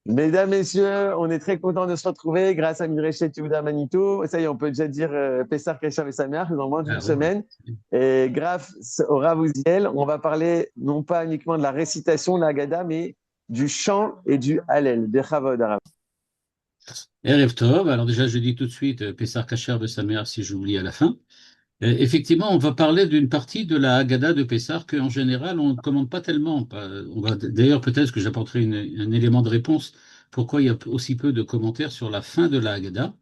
Mesdames, Messieurs, on est très content de se retrouver grâce à Midreshet Yehuda Manitou. Ça y est, on peut déjà dire Pessar Keshav et Sameach dans moins d'une Ah, ouais, ouais. semaine. Et grâce au Rav Uziel, on va parler non pas uniquement de la récitation de la Haggadah, mais du chant et du Hallel, des Chavod Arabe. Erev Tov. Alors déjà, je dis tout de suite, Pessar Kasher de sa mère, si j'oublie à la fin. Effectivement, on va parler d'une partie de la Haggadah de Pessar qu'en général, on ne commande pas tellement. On va d'ailleurs peut-être que j'apporterai un élément de réponse pourquoi il y a aussi peu de commentaires sur la fin de la Haggadah.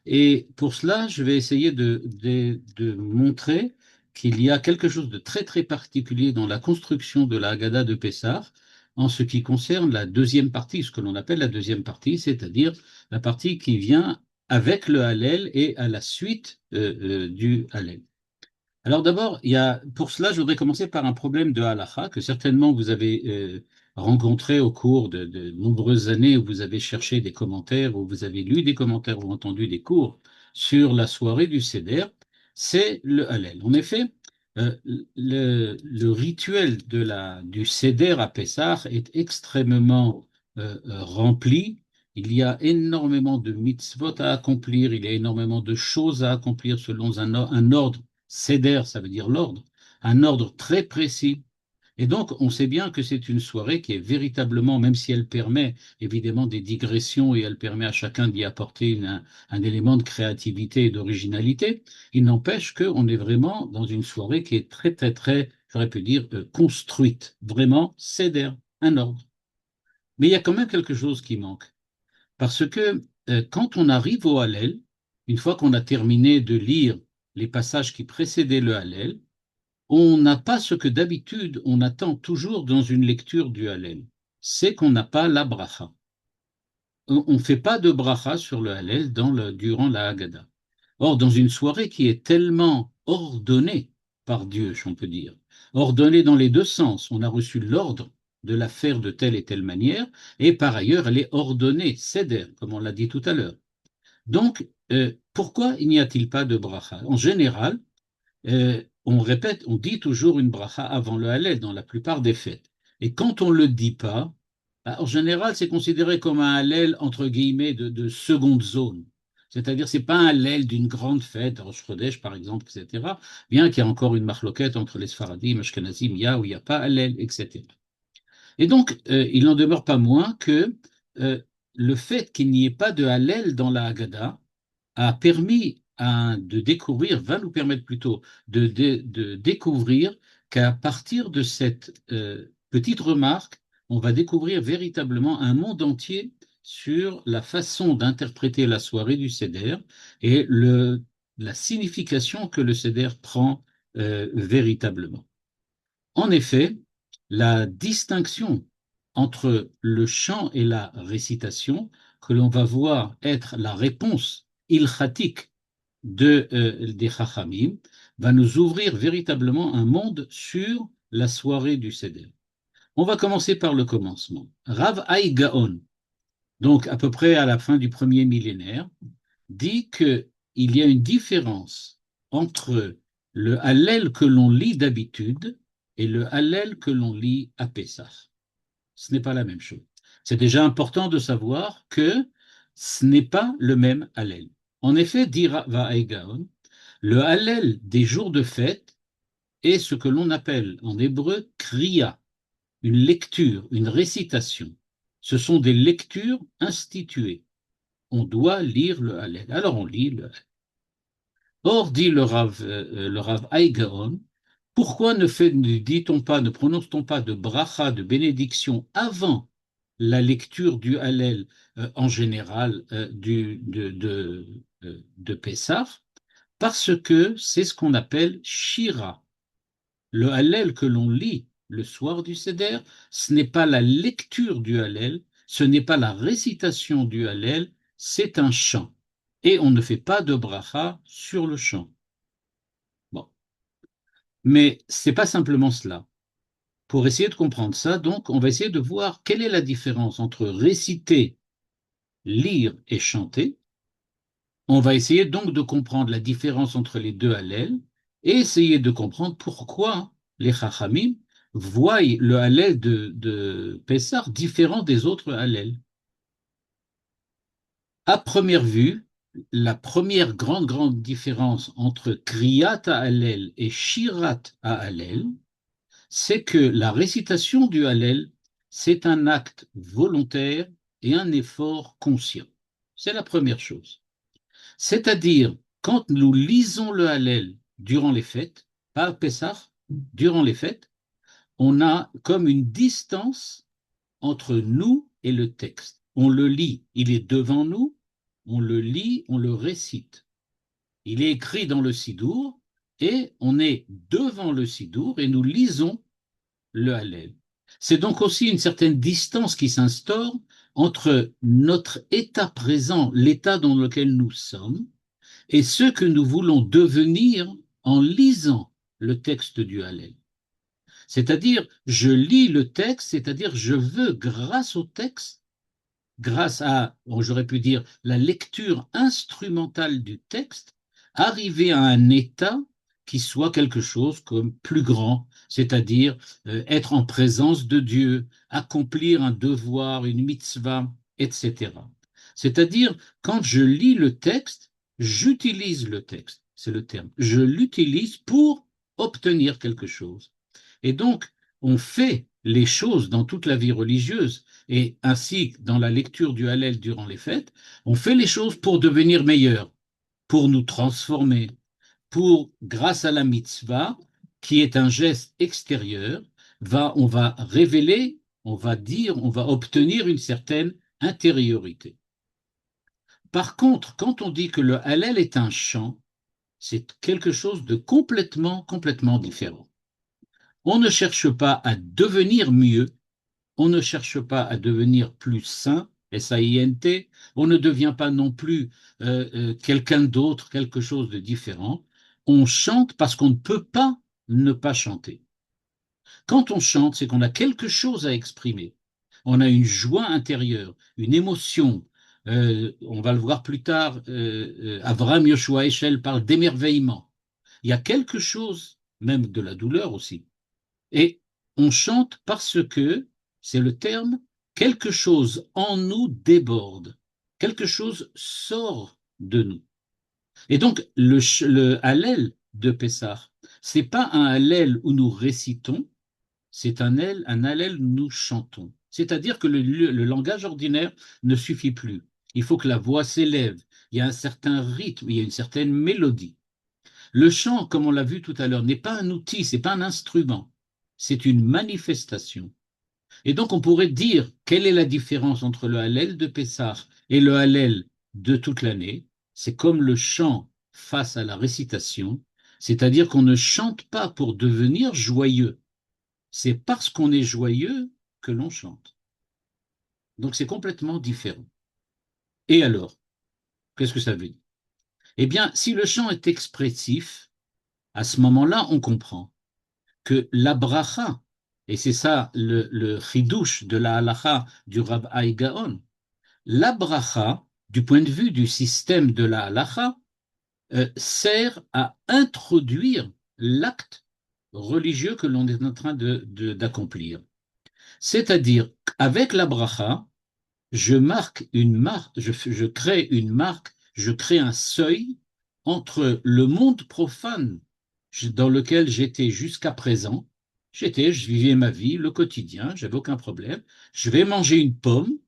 Et pour cela, je vais essayer de montrer qu'il y a quelque chose de très très particulier dans la construction de la Haggadah de Pessah en ce qui concerne la deuxième partie, ce que l'on appelle la deuxième partie, c'est-à-dire la partie qui vient avec le Hallel et à la suite du Hallel. Alors d'abord, pour cela, je voudrais commencer par un problème de halakha que certainement vous avez rencontré au cours de nombreuses années où vous avez cherché des commentaires, où vous avez lu des commentaires ou entendu des cours sur la soirée du Seder, c'est le Hallel. En effet, le rituel du Seder à Pessah est extrêmement rempli. Il y a énormément de mitzvot à accomplir, il y a énormément de choses à accomplir selon un ordre. Seder, ça veut dire l'ordre, un ordre très précis. Et donc, on sait bien que c'est une soirée qui est véritablement, même si elle permet évidemment des digressions et elle permet à chacun d'y apporter un élément de créativité et d'originalité, il n'empêche qu'on est vraiment dans une soirée qui est très, très, très, j'aurais pu dire, construite. Vraiment, Seder, un ordre. Mais il y a quand même quelque chose qui manque. Parce que quand on arrive au Hallel, une fois qu'on a terminé de lire les passages qui précédaient le Hallel, on n'a pas ce que d'habitude on attend toujours dans une lecture du Hallel. C'est qu'on n'a pas la bracha. On ne fait pas de bracha sur le Hallel durant la Haggadah. Or, dans une soirée qui est tellement ordonnée par Dieu, si on peut dire, ordonnée dans les deux sens, on a reçu l'ordre de la faire de telle et telle manière, et par ailleurs, elle est ordonnée, seder, comme on l'a dit tout à l'heure. Donc, pourquoi il n'y a-t-il pas de bracha? En général, on répète, on dit toujours une bracha avant le Hallel dans la plupart des fêtes. Et quand on ne le dit pas, en général, c'est considéré comme un Hallel entre guillemets de seconde zone. C'est-à-dire, c'est pas un Hallel d'une grande fête, Rosh Chodesh par exemple, etc. Bien qu'il y ait encore une marloquette entre les Sfaradim, Ashkenazim, il y a ou il n'y a pas Hallel, etc. Et donc, il n'en demeure pas moins que euh, le fait qu'il n'y ait pas de Hallel dans la Haggadah a permis de découvrir, va nous permettre plutôt de découvrir qu'à partir de cette petite remarque, on va découvrir véritablement un monde entier sur la façon d'interpréter la soirée du Seder et la signification que le Seder prend véritablement. En effet, la distinction entre le chant et la récitation, que l'on va voir être la réponse ilchatique des Chachamim, va nous ouvrir véritablement un monde sur la soirée du Seder. On va commencer par le commencement. Rav Hai Gaon, donc à peu près à la fin du premier millénaire, dit qu'il y a une différence entre le Hallel que l'on lit d'habitude et le Hallel que l'on lit à Pessah. Ce n'est pas la même chose. C'est déjà important de savoir que ce n'est pas le même Hallel. En effet, dit Rava Gaon, le Hallel des jours de fête est ce que l'on appelle en hébreu kriya, une lecture, une récitation. Ce sont des lectures instituées. On doit lire le Hallel. Alors on lit le Hallel. Or, dit le Rav Hai Gaon, pourquoi ne dit-on pas, ne prononce-t-on pas de bracha, de bénédiction avant la lecture du Hallel en général de Pessah? Parce que c'est ce qu'on appelle Shira. Le Hallel que l'on lit le soir du Seder, ce n'est pas la lecture du Hallel, ce n'est pas la récitation du Hallel, c'est un chant. Et on ne fait pas de bracha sur le chant. Bon. Mais c'est pas simplement cela. Pour essayer de comprendre ça, donc, on va essayer de voir quelle est la différence entre réciter, lire et chanter. On va essayer donc de comprendre la différence entre les deux hallels et essayer de comprendre pourquoi les Chachamim voient le hallel de Pessah différent des autres hallels. À première vue, la première grande différence entre Kriyat Hallel et Shirat Hallel, c'est que la récitation du Hallel, c'est un acte volontaire et un effort conscient. C'est la première chose. C'est-à-dire, quand nous lisons le Hallel durant les fêtes, pas à Pessah, durant les fêtes, on a comme une distance entre nous et le texte. On le lit, il est devant nous, on le lit, on le récite. Il est écrit dans le Sidour et on est devant le Sidour et nous lisons le Hallel. C'est donc aussi une certaine distance qui s'instaure entre notre état présent, l'état dans lequel nous sommes, et ce que nous voulons devenir en lisant le texte du Hallel. C'est-à-dire, je lis le texte, c'est-à-dire je veux, grâce au texte, grâce à, bon, j'aurais pu dire, la lecture instrumentale du texte, arriver à un état qui soit quelque chose comme plus grand, c'est-à-dire être en présence de Dieu, accomplir un devoir, une mitzvah, etc. C'est-à-dire, quand je lis le texte, j'utilise le texte, c'est le terme, je l'utilise pour obtenir quelque chose. Et donc, on fait les choses dans toute la vie religieuse, et ainsi dans la lecture du Hallel durant les fêtes, on fait les choses pour devenir meilleurs, pour nous transformer, pour, grâce à la mitzvah, qui est un geste extérieur, on va révéler, on va dire, on va obtenir une certaine intériorité. Par contre, quand on dit que le Hallel est un chant, c'est quelque chose de complètement différent. On ne cherche pas à devenir mieux, on ne cherche pas à devenir plus saint, S-A-I-N-T, on ne devient pas non plus quelqu'un d'autre, quelque chose de différent. On chante parce qu'on ne peut pas ne pas chanter. Quand on chante, c'est qu'on a quelque chose à exprimer. On a une joie intérieure, une émotion. On va le voir plus tard, Avraham Yoshua Eshel parle d'émerveillement. Il y a quelque chose, même de la douleur aussi. Et on chante parce que, c'est le terme, quelque chose en nous déborde, quelque chose sort de nous. Et donc, le Hallel de Pessah, c'est pas un Hallel où nous récitons, c'est un Hallel où nous chantons. C'est-à-dire que le langage ordinaire ne suffit plus. Il faut que la voix s'élève, il y a un certain rythme, il y a une certaine mélodie. Le chant, comme on l'a vu tout à l'heure, n'est pas un outil, c'est pas un instrument, c'est une manifestation. Et donc on pourrait dire quelle est la différence entre le Hallel de Pessah et le Hallel de toute l'année. C'est comme le chant face à la récitation, c'est-à-dire qu'on ne chante pas pour devenir joyeux, c'est parce qu'on est joyeux que l'on chante. Donc c'est complètement différent. Et alors, qu'est-ce que ça veut dire? Eh bien, si le chant est expressif, à ce moment-là, on comprend que la bracha, et c'est ça le chidouche de la halacha du Rab Gaon, la bracha, du point de vue du système de la halacha, sert à introduire l'acte religieux que l'on est en train d'accomplir. C'est-à-dire, avec la bracha, je marque une marque, je crée une marque, je crée un seuil entre le monde profane dans lequel j'étais jusqu'à présent. Je vivais ma vie, le quotidien, j'avais aucun problème. Je vais manger une pomme,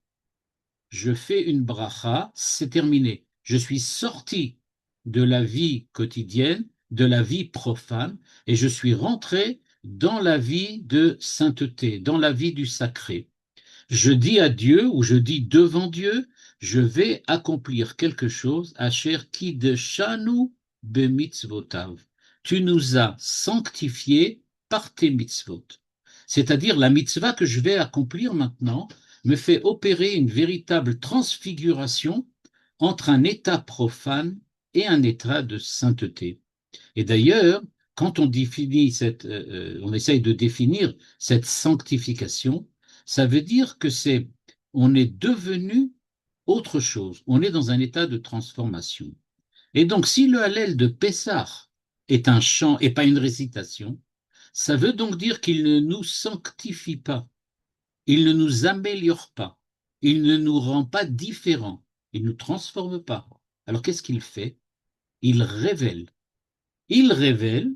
je fais une bracha, c'est terminé. Je suis sorti de la vie quotidienne, de la vie profane, et je suis rentré dans la vie de sainteté, dans la vie du sacré. Je dis à Dieu, ou je dis devant Dieu, je vais accomplir quelque chose, Asher kideshanu bemitzvotav. Tu nous as sanctifiés par tes mitzvot. C'est-à-dire la mitzvah que je vais accomplir maintenant me fait opérer une véritable transfiguration entre un état profane et un état de sainteté. Et d'ailleurs, quand on définit on essaye de définir cette sanctification, ça veut dire que on est devenu autre chose. On est dans un état de transformation. Et donc, si le Hallel de Pessah est un chant et pas une récitation, ça veut donc dire qu'il ne nous sanctifie pas, il ne nous améliore pas, il ne nous rend pas différents. il ne nous transforme pas. Alors qu'est-ce qu'il fait? Il révèle. Il révèle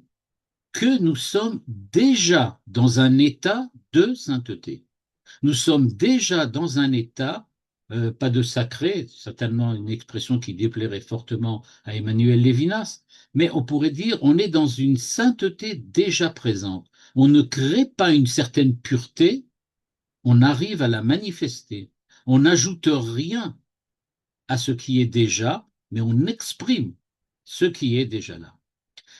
que nous sommes déjà dans un état de sainteté. Nous sommes déjà dans un état, pas de sacré, certainement une expression qui déplairait fortement à Emmanuel Lévinas, mais on pourrait dire on est dans une sainteté déjà présente. On ne crée pas une certaine pureté, on arrive à la manifester. On n'ajoute rien à ce qui est déjà, mais on exprime ce qui est déjà là.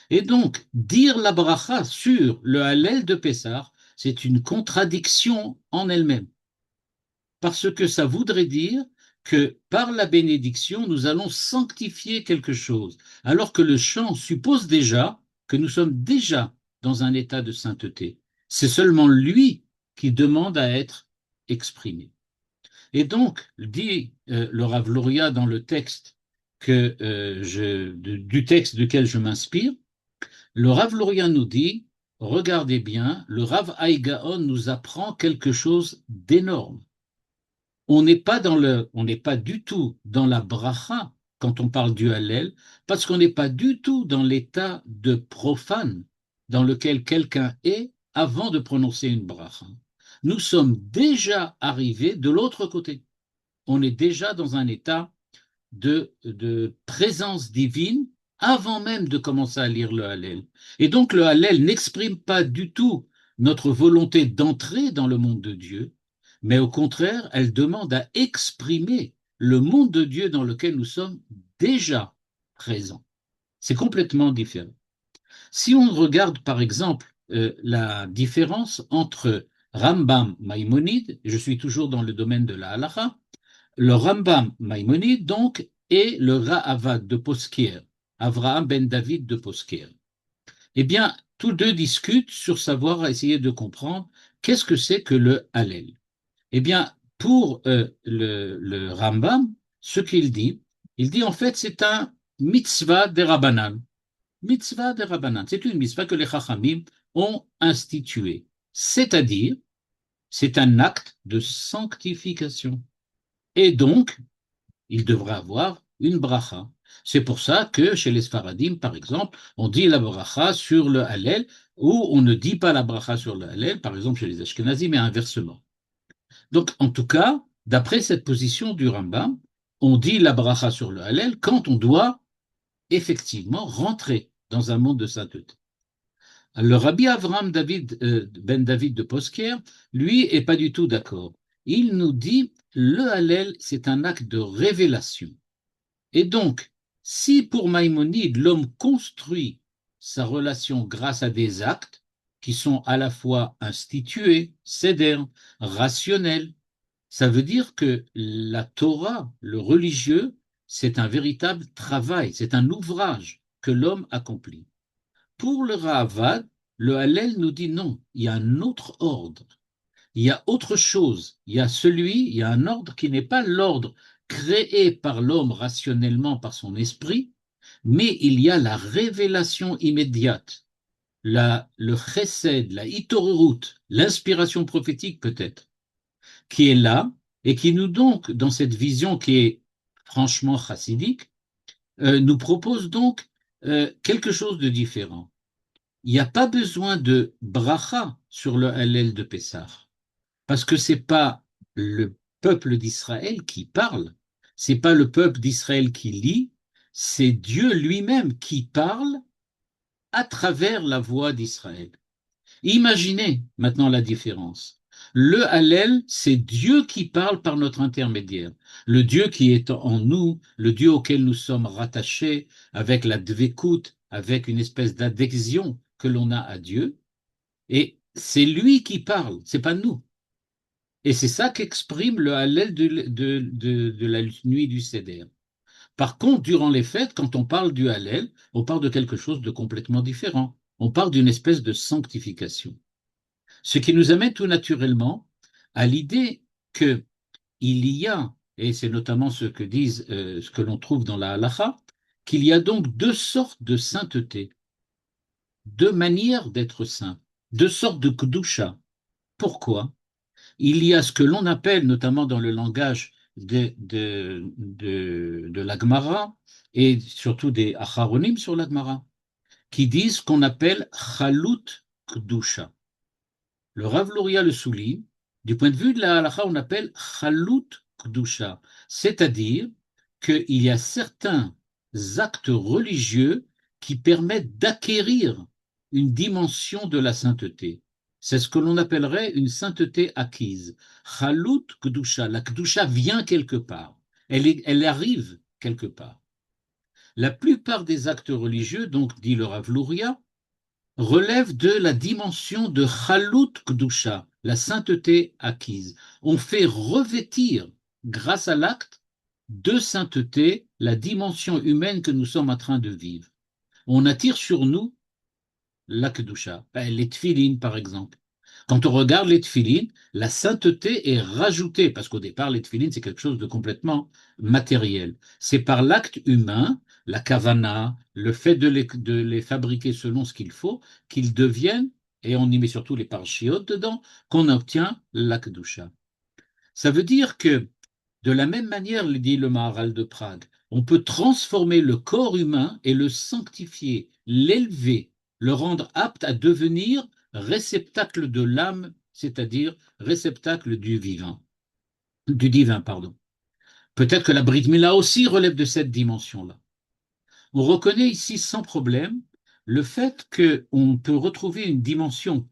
Et donc, dire la bracha sur le Hallel de Pessah, c'est une contradiction en elle-même. Parce que ça voudrait dire que par la bénédiction, nous allons sanctifier quelque chose, alors que le chant suppose déjà que nous sommes déjà dans un état de sainteté. C'est seulement lui qui demande à être exprimé. Et donc, dit le Rav Luria dans le texte du texte duquel je m'inspire, le Rav Luria nous dit, regardez bien, le Rav Haïgaon nous apprend quelque chose d'énorme. On n'est pas du tout dans la bracha quand on parle du Hallel, parce qu'on n'est pas du tout dans l'état de profane dans lequel quelqu'un est avant de prononcer une bracha. Nous sommes déjà arrivés de l'autre côté. On est déjà dans un état de présence divine avant même de commencer à lire le Hallel. Et donc le Hallel n'exprime pas du tout notre volonté d'entrer dans le monde de Dieu, mais au contraire, elle demande à exprimer le monde de Dieu dans lequel nous sommes déjà présents. C'est complètement différent. Si on regarde par exemple la différence entre Rambam Maïmonide, je suis toujours dans le domaine de la halakha, le Rambam Maïmonide donc et le Ra'avad de Poskier, Avraham ben David de Poskier. Eh bien, tous deux discutent sur savoir essayer de comprendre qu'est-ce que c'est que le Hallel. Eh bien, pour le Rambam, ce qu'il dit, il dit en fait c'est un mitzvah des Rabbanan. Mitzvah des Rabbanan, c'est une mitzvah que les Chachamim ont instituée. C'est-à-dire, c'est un acte de sanctification. Et donc, il devrait avoir une bracha. C'est pour ça que chez les Sfaradim, par exemple, on dit la bracha sur le Hallel, ou on ne dit pas la bracha sur le Hallel, par exemple chez les Ashkenazim, mais inversement. Donc, en tout cas, d'après cette position du Rambam, on dit la bracha sur le Hallel quand on doit effectivement rentrer dans un monde de sainteté. Le Rabbi Avraham ben David de Posker, lui, est pas du tout d'accord. Il nous dit le Hallel, c'est un acte de révélation. Et donc, si pour Maïmonide, l'homme construit sa relation grâce à des actes qui sont à la fois institués, sédères, rationnels, ça veut dire que la Torah, le religieux, c'est un véritable travail, c'est un ouvrage que l'homme accomplit. Pour le Ra'avad, le Hallel nous dit non, il y a un autre ordre, il y a autre chose, il y a un ordre qui n'est pas l'ordre créé par l'homme rationnellement par son esprit, mais il y a la révélation immédiate, le chesed, la hitorut, l'inspiration prophétique peut-être, qui est là et qui nous donc, dans cette vision qui est franchement chassidique, nous propose donc quelque chose de différent. Il n'y a pas besoin de bracha sur le Hallel de Pessah, parce que c'est pas le peuple d'Israël qui parle, c'est pas le peuple d'Israël qui lit, c'est Dieu lui-même qui parle à travers la voix d'Israël. Imaginez maintenant la différence. Le Hallel, c'est Dieu qui parle par notre intermédiaire. Le Dieu qui est en nous, le Dieu auquel nous sommes rattachés avec la dvekut, avec une espèce d'adhésion que l'on a à Dieu. Et c'est lui qui parle, c'est pas nous. Et c'est ça qu'exprime le Hallel de la nuit du Seder. Par contre, durant les fêtes, quand on parle du Hallel, on parle de quelque chose de complètement différent. On parle d'une espèce de sanctification. Ce qui nous amène tout naturellement à l'idée qu'il y a, et c'est notamment ce que disent, ce que l'on trouve dans la Halacha, qu'il y a donc deux sortes de sainteté, deux manières d'être saint, deux sortes de Kedusha. Pourquoi? Il y a ce que l'on appelle, notamment dans le langage de la Gemara et surtout des Acharonim sur la Gemara qui disent qu'on appelle Chalut Kdusha. Le Rav Luria le souligne, du point de vue de la halakha, on appelle Chalut Kdusha, c'est-à-dire qu'il y a certains actes religieux qui permettent d'acquérir une dimension de la sainteté. C'est ce que l'on appellerait une sainteté acquise. Chalut Kdusha, la Kdusha vient quelque part, elle arrive quelque part. La plupart des actes religieux, donc dit le Rav Luria, relève de la dimension de Chalut Kdusha, la sainteté acquise. On fait revêtir, grâce à l'acte, de sainteté la dimension humaine que nous sommes en train de vivre. On attire sur nous la Kedusha, les tfilines par exemple. Quand on regarde les tfilines, la sainteté est rajoutée, parce qu'au départ, les tfilines, c'est quelque chose de complètement matériel. C'est par l'acte humain, la kavana, le fait de les fabriquer selon ce qu'il faut, qu'ils deviennent, et on y met surtout les parchiotes dedans, qu'on obtient la kedusha. Ça veut dire que, de la même manière, dit le Maharal de Prague, on peut transformer le corps humain et le sanctifier, l'élever, le rendre apte à devenir réceptacle de l'âme, c'est-à-dire réceptacle du divin. Pardon. Peut-être que la Brit Mila aussi relève de cette dimension-là. On reconnaît ici sans problème le fait qu'on peut retrouver une dimension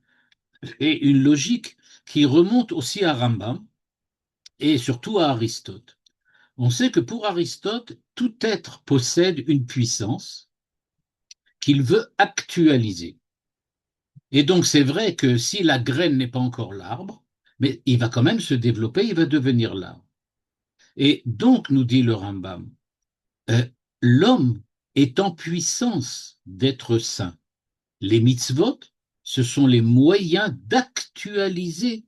et une logique qui remonte aussi à Rambam et surtout à Aristote. On sait que pour Aristote, tout être possède une puissance qu'il veut actualiser. Et donc c'est vrai que si la graine n'est pas encore l'arbre, mais il va quand même se développer, il va devenir l'arbre. Et donc, nous dit le Rambam, l'homme est en puissance d'être saint. Les mitzvot, ce sont les moyens d'actualiser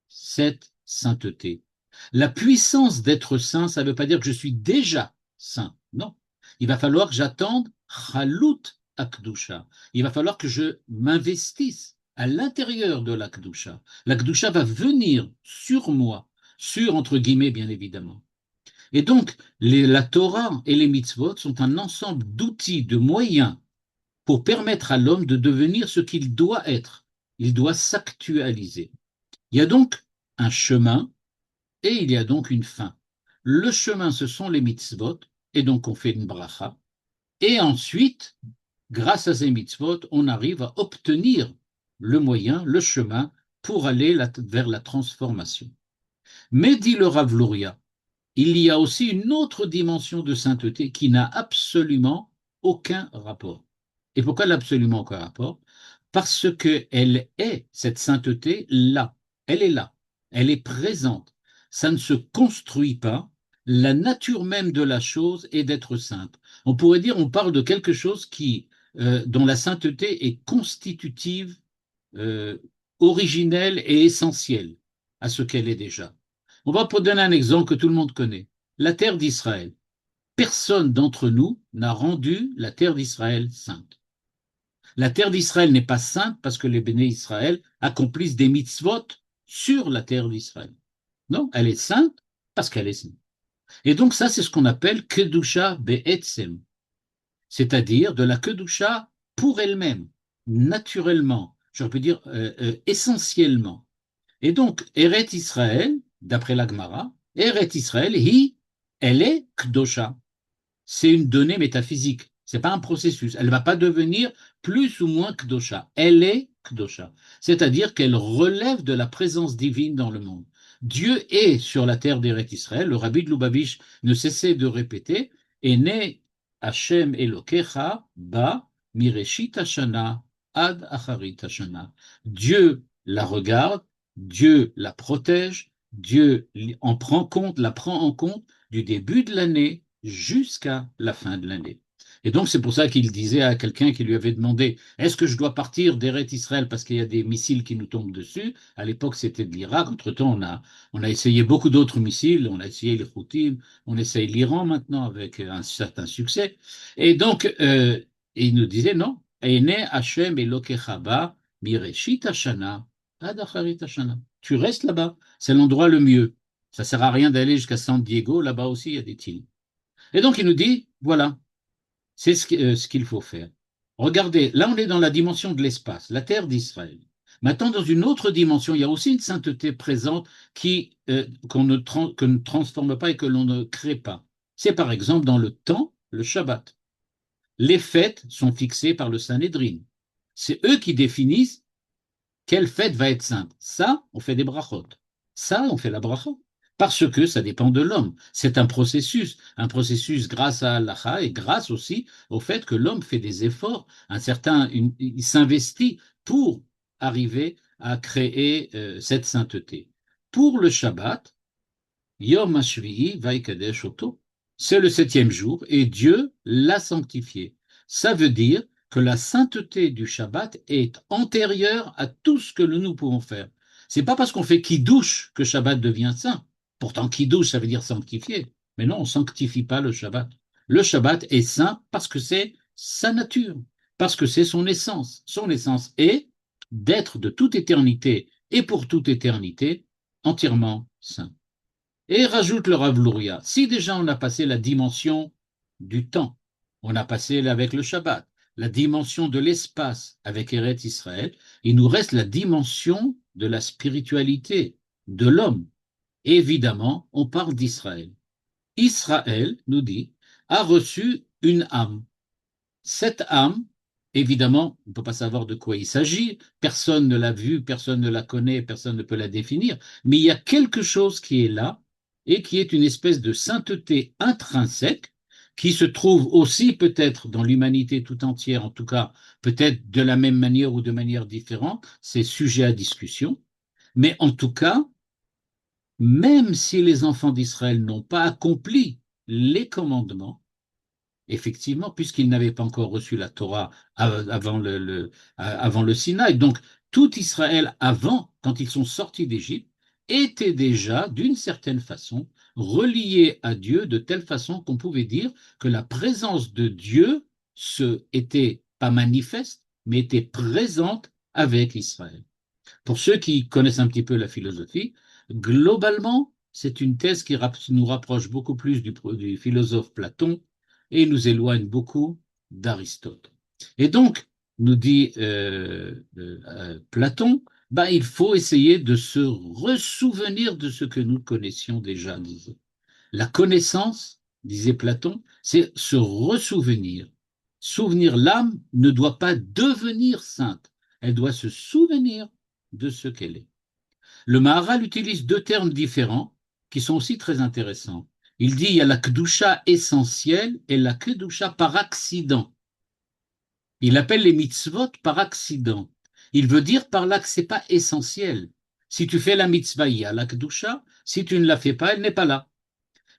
cette sainteté. La puissance d'être saint, ça ne veut pas dire que je suis déjà saint. Non. Il va falloir que j'attende Chalut Akdusha. Il va falloir que je m'investisse à l'intérieur de l'Akdusha. L'Akdusha va venir sur moi, sur entre guillemets bien évidemment. Et donc, la Torah et les mitzvot sont un ensemble d'outils, de moyens pour permettre à l'homme de devenir ce qu'il doit être. Il doit s'actualiser. Il y a donc un chemin et il y a donc une fin. Le chemin, ce sont les mitzvot, et donc on fait une bracha. Et ensuite, grâce à ces mitzvot, on arrive à obtenir le moyen, le chemin, pour aller vers la transformation. Mais, dit le Rav Luria, il y a aussi une autre dimension de sainteté qui n'a absolument aucun rapport. Et pourquoi elle n'a absolument aucun rapport? Parce qu'elle est, cette sainteté, là. Elle est là. Elle est présente. Ça ne se construit pas. La nature même de la chose est d'être sainte. On pourrait dire, on parle de quelque chose dont la sainteté est constitutive, euh, originelle et essentielle à ce qu'elle est déjà. On va donner un exemple que tout le monde connaît. La terre d'Israël. Personne d'entre nous n'a rendu la terre d'Israël sainte. La terre d'Israël n'est pas sainte parce que les béné Israël accomplissent des mitzvot sur la terre d'Israël. Non, elle est sainte parce qu'elle est sainte. Et donc ça, c'est ce qu'on appelle Kedusha Be'etzem, c'est-à-dire de la Kedusha pour elle-même, naturellement, je peux dire essentiellement. Et donc, Eret Israël, d'après la Gemara, Eret Israël, elle est Kdosha. C'est une donnée métaphysique. C'est pas un processus. Elle ne va pas devenir plus ou moins Kdosha. Elle est Kdosha. C'est-à-dire qu'elle relève de la présence divine dans le monde. Dieu est sur la terre d'Eret Israël. Le rabbi de Lubavitch ne cessait de répéter, et né Hashem Elokecha ba mireshit Hashana ad acharit Hashana. Dieu la regarde, Dieu la protège, Dieu la prend en compte du début de l'année jusqu'à la fin de l'année. Et donc, c'est pour ça qu'il disait à quelqu'un qui lui avait demandé est-ce que je dois partir d'Eret Israël parce qu'il y a des missiles qui nous tombent dessus? À l'époque, c'était de l'Irak. Entre-temps, on a essayé beaucoup d'autres missiles. On a essayé les Houthis. On essaye l'Iran maintenant avec un certain succès. Et donc, il nous disait non. Ene Hashem Elokechaba Mireshit Hashana ad Acharit Hashana. Tu restes là-bas. C'est l'endroit le mieux. Ça ne sert à rien d'aller jusqu'à San Diego, là-bas aussi, il y a des îles. Et donc, il nous dit, voilà, c'est ce qu'il faut faire. Regardez, là, on est dans la dimension de l'espace, la terre d'Israël. Maintenant, dans une autre dimension, il y a aussi une sainteté présente que ne transforme pas et que l'on ne crée pas. C'est par exemple dans le temps, le Shabbat. Les fêtes sont fixées par le Sanhédrin. C'est eux qui définissent quelle fête va être sainte. Ça, on fait des brachot. Ça, on fait la bracha. Parce que ça dépend de l'homme. C'est un processus grâce à Allah et grâce aussi au fait que l'homme fait des efforts, il s'investit pour arriver à créer cette sainteté. Pour le Shabbat, Yom HaShvi'i Vaikadesh Oto. C'est le septième jour et Dieu l'a sanctifié. Ça veut dire que la sainteté du Shabbat est antérieure à tout ce que nous pouvons faire. C'est pas parce qu'on fait Kiddush que Shabbat devient saint. Pourtant, Kiddush, ça veut dire sanctifier. Mais non, on sanctifie pas le Shabbat. Le Shabbat est saint parce que c'est sa nature, parce que c'est son essence. Son essence est d'être de toute éternité et pour toute éternité entièrement saint. Et rajoute le Rav Luria, si déjà on a passé la dimension du temps, on a passé avec le Shabbat, la dimension de l'espace avec Eretz Israël, il nous reste la dimension de la spiritualité de l'homme. Évidemment, on parle d'Israël. Israël, nous dit, a reçu une âme. Cette âme, évidemment, on ne peut pas savoir de quoi il s'agit, personne ne l'a vue, personne ne la connaît, personne ne peut la définir, mais il y a quelque chose qui est là et qui est une espèce de sainteté intrinsèque qui se trouve aussi peut-être dans l'humanité tout entière, en tout cas peut-être de la même manière ou de manière différente, c'est sujet à discussion, mais en tout cas, même si les enfants d'Israël n'ont pas accompli les commandements, effectivement, puisqu'ils n'avaient pas encore reçu la Torah avant le Sinaï. Donc, tout Israël avant, quand ils sont sortis d'Égypte, était déjà, d'une certaine façon, relié à Dieu de telle façon qu'on pouvait dire que la présence de Dieu était pas manifeste, mais était présente avec Israël. Pour ceux qui connaissent un petit peu la philosophie, globalement, c'est une thèse qui nous rapproche beaucoup plus du philosophe Platon et nous éloigne beaucoup d'Aristote. Et donc, nous dit Platon, bah, il faut essayer de se ressouvenir de ce que nous connaissions déjà, disons. La connaissance, disait Platon, c'est se ressouvenir. Souvenir, l'âme ne doit pas devenir sainte, elle doit se souvenir de ce qu'elle est. Le Maharal utilise deux termes différents qui sont aussi très intéressants. Il dit il y a la kedusha essentielle et la kedusha par accident. Il appelle les mitzvot par accident. Il veut dire par là que ce n'est pas essentiel. Si tu fais la mitzvah, il y a la kedusha. Si tu ne la fais pas, elle n'est pas là.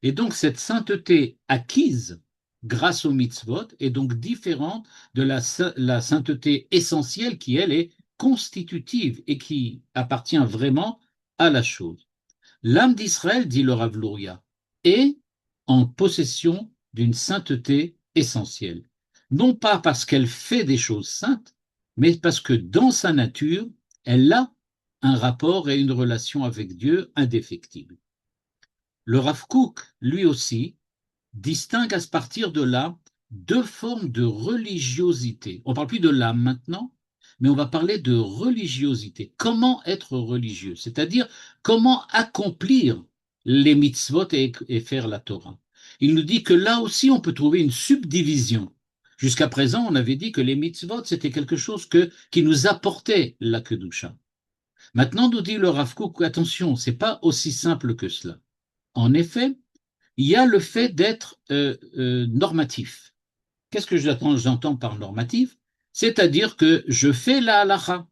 Et donc cette sainteté acquise grâce aux mitzvot est donc différente de la sainteté essentielle qui, elle, est constitutive et qui appartient vraiment à la chose. L'âme d'Israël, dit le Rav Luria, est en possession d'une sainteté essentielle. Non pas parce qu'elle fait des choses saintes, mais parce que dans sa nature, elle a un rapport et une relation avec Dieu indéfectible. Le Rav Kook, lui aussi, distingue à partir de là deux formes de religiosité. On ne parle plus de l'âme maintenant, mais on va parler de religiosité. Comment être religieux? C'est-à-dire comment accomplir les mitzvot et faire la Torah. Il nous dit que là aussi, on peut trouver une subdivision. Jusqu'à présent, on avait dit que les mitzvot, c'était quelque chose qui nous apportait la kedusha. Maintenant, nous dit le Rav Kook, attention, c'est pas aussi simple que cela. En effet, il y a le fait d'être normatif. Qu'est-ce que j'entends par normatif? C'est-à-dire que je fais la halacha.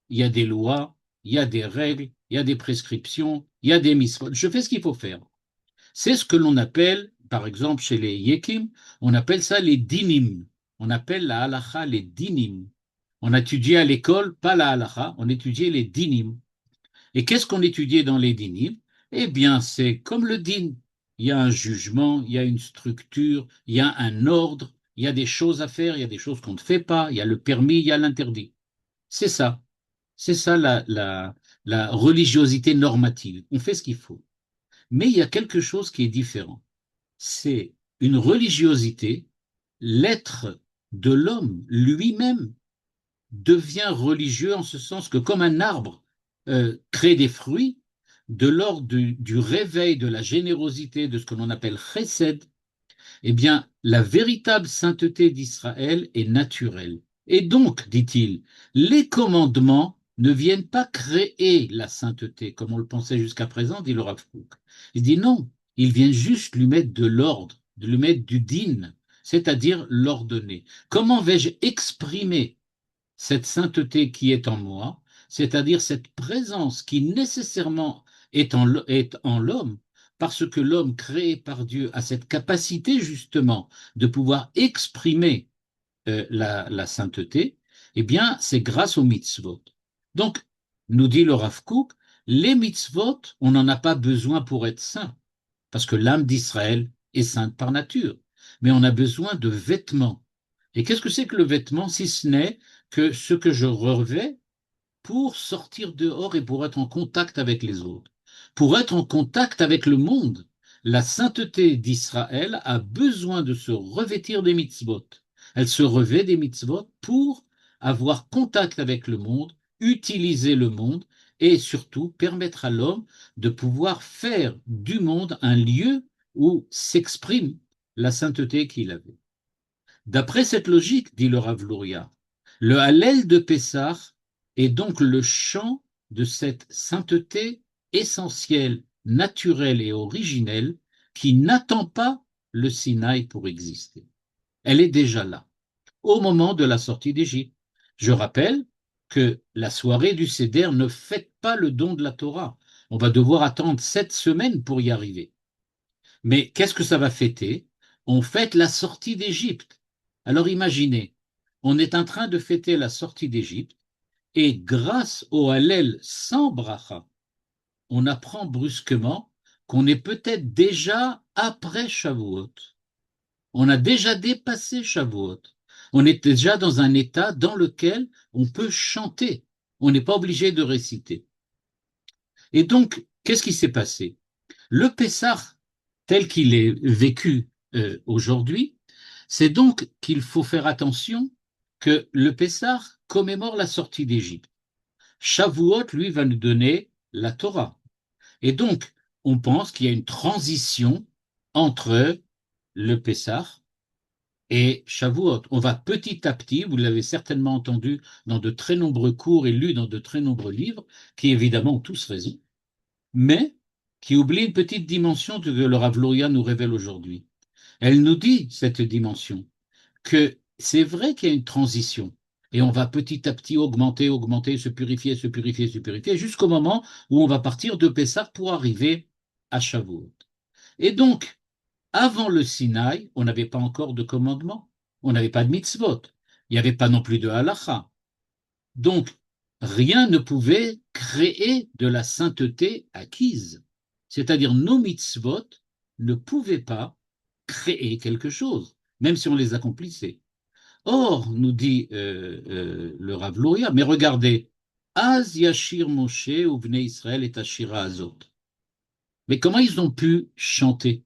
Il y a des lois, il y a des règles, il y a des prescriptions, il y a des mitzvot. Je fais ce qu'il faut faire. C'est ce que l'on appelle, par exemple chez les yekim, on appelle ça les dinim. On appelle la halacha les dinim. On étudiait à l'école, pas la halacha, on étudiait les dinim. Et qu'est-ce qu'on étudiait dans les dinim? Eh bien, c'est comme le din. Il y a un jugement, il y a une structure, il y a un ordre, il y a des choses à faire, il y a des choses qu'on ne fait pas, il y a le permis, il y a l'interdit. C'est ça. C'est ça la religiosité normative. On fait ce qu'il faut. Mais il y a quelque chose qui est différent. C'est une religiosité, l'être de l'homme lui-même devient religieux en ce sens que comme un arbre crée des fruits, de l'ordre du réveil de la générosité, de ce que l'on appelle chesed, eh bien, la véritable sainteté d'Israël est naturelle. Et donc, dit-il, les commandements ne viennent pas créer la sainteté, comme on le pensait jusqu'à présent, dit le Rav Kook. Il dit non, ils viennent juste lui mettre de l'ordre, de lui mettre du din, c'est-à-dire l'ordonner. Comment vais-je exprimer cette sainteté qui est en moi, c'est-à-dire cette présence qui nécessairement est en l'homme, parce que l'homme créé par Dieu a cette capacité justement de pouvoir exprimer la sainteté, eh bien, c'est grâce aux mitzvot. Donc, nous dit le Rav Kook, les mitzvot, on n'en a pas besoin pour être saint, parce que l'âme d'Israël est sainte par nature, mais on a besoin de vêtements. Et qu'est-ce que c'est que le vêtement, si ce n'est que ce que je revais pour sortir dehors et pour être en contact avec les autres, pour être en contact avec le monde? La sainteté d'Israël a besoin de se revêtir des mitzvot. Elle se revêt des mitzvot pour avoir contact avec le monde, utiliser le monde et surtout permettre à l'homme de pouvoir faire du monde un lieu où s'exprime la sainteté qu'il avait. D'après cette logique, dit le Rav Luria, le Hallel de Pessah est donc le chant de cette sainteté essentielle, naturelle et originelle qui n'attend pas le Sinaï pour exister. Elle est déjà là, au moment de la sortie d'Égypte. Je rappelle que la soirée du Seder ne fête pas le don de la Torah. On va devoir attendre 7 semaines pour y arriver. Mais qu'est-ce que ça va fêter? On fête la sortie d'Égypte. Alors imaginez, on est en train de fêter la sortie d'Égypte et grâce au Hallel sans bracha, on apprend brusquement qu'on est peut-être déjà après Shavuot. On a déjà dépassé Shavuot. On est déjà dans un état dans lequel on peut chanter. On n'est pas obligé de réciter. Et donc, qu'est-ce qui s'est passé? Le Pessah, tel qu'il est vécu aujourd'hui, c'est donc qu'il faut faire attention que le Pessah commémore la sortie d'Égypte. Shavuot, lui, va nous donner la Torah. Et donc, on pense qu'il y a une transition entre le Pessah et Shavuot. On va petit à petit, vous l'avez certainement entendu dans de très nombreux cours et lu dans de très nombreux livres, qui évidemment ont tous raison, mais qui oublie une petite dimension que le Rav Luria nous révèle aujourd'hui. Elle nous dit, cette dimension, que c'est vrai qu'il y a une transition, et on va petit à petit augmenter, augmenter, se purifier, se purifier, se purifier, jusqu'au moment où on va partir de Pessah pour arriver à Shavuot. Et donc, avant le Sinaï, on n'avait pas encore de commandement, on n'avait pas de mitzvot, il n'y avait pas non plus de halacha. Donc, rien ne pouvait créer de la sainteté acquise. C'est-à-dire, nos mitzvot ne pouvaient pas créer quelque chose, même si on les accomplissait. Or, nous dit le Rav Luria, mais regardez, Az Yashir Moshe ou Bnei Israël et Ashira Azot. Mais comment ils ont pu chanter?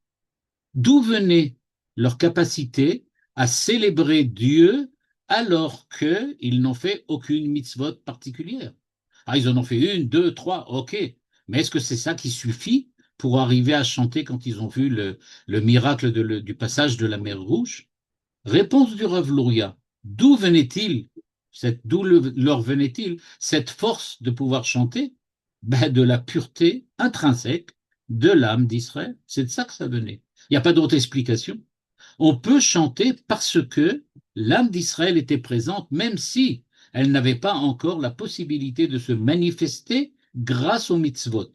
D'où venait leur capacité à célébrer Dieu alors qu'ils n'ont fait aucune mitzvot particulière? Ah, ils en ont fait une, deux, trois, ok. Mais est-ce que c'est ça qui suffit pour arriver à chanter quand ils ont vu le miracle du passage de la mer Rouge? Réponse du Rav Luria. D'où venait-il, leur venait-il cette force de pouvoir chanter? Ben, de la pureté intrinsèque de l'âme d'Israël. C'est de ça que ça venait. Il n'y a pas d'autre explication. On peut chanter parce que l'âme d'Israël était présente, même si elle n'avait pas encore la possibilité de se manifester grâce aux mitzvot.